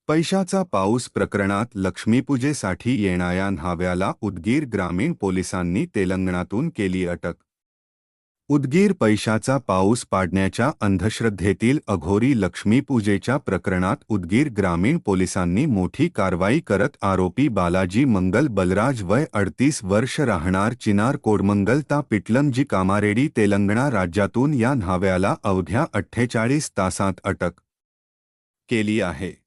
पैशाचा पाऊस प्रकरणात लक्ष्मीपूजेसाठी येणाऱ्या न्हाव्याला उदगीर ग्रामीण पोलिसांनी तेलंगणातून केली अटक। उदगीर पैशाचा पाऊस पाडण्याच्या अंधश्रद्धेतील अघोरी लक्ष्मीपूजेच्या प्रकरणात उदगीर ग्रामीण पोलिसांनी मोठी कारवाई करत आरोपी बालाजी मंगल बलराज वय 38 वर्ष राहणार चिनार कोडमंगल ता पिटलंजी कामारेडी तेलंगणा राज्यातून या न्हाव्याला अवघ्या 48 तासांत अटक केली आहे।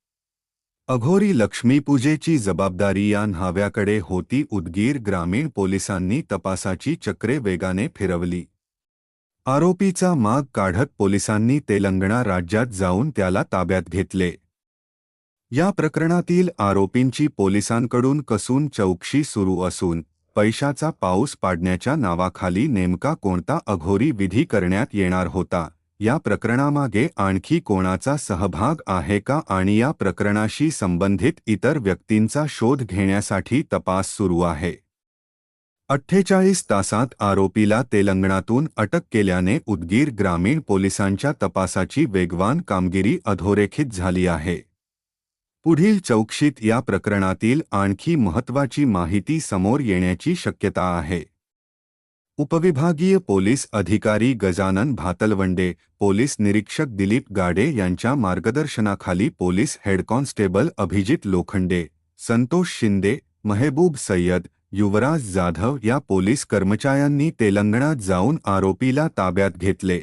अघोरी लक्ष्मीपूजेची जबाबदारी या न्हाव्याकडे होती। उदगीर ग्रामीण पोलिसांनी तपासाची चक्रे वेगाने फिरवली। आरोपीचा माग काढत पोलिसांनी तेलंगणा राज्यात जाऊन त्याला ताब्यात घेतले। या प्रकरणातील आरोपींची पोलिसांकडून कसून चौकशी सुरू असून पैशाचा पाऊस पाडण्याच्या नावाखाली नेमका कोणता अघोरी विधी करण्यात येणार होता, या प्रकरणामागे आणखी कोणाचा सहभाग आहे का आणि या प्रकरणाशी संबंधित इतर व्यक्तींचा शोध घेण्यासाठी तपास सुरू आहे। 48 तासांत आरोपीला तेलंगणातून अटक केल्याने उदगीर ग्रामीण पोलिसांच्या तपासाची वेगवान कामगिरी अधोरेखित झाली आहे। पुढील चौकशीत या प्रकरणातील आणखी महत्त्वाची माहिती समोर येण्याची शक्यता आहे। उपविभागीय पोलीस अधिकारी गजानन भातलवंडे, पोलीस निरीक्षक दिलीप गाडे यांच्या मार्गदर्शनाखाली police head constable Abhijit Lokhande, Santosh Shinde, महबूब सय्यद, युवराज जाधव या पोलीस कर्मचाऱ्यांनी तेलंगणात जाऊन आरोपीला ताब्यात घेतले।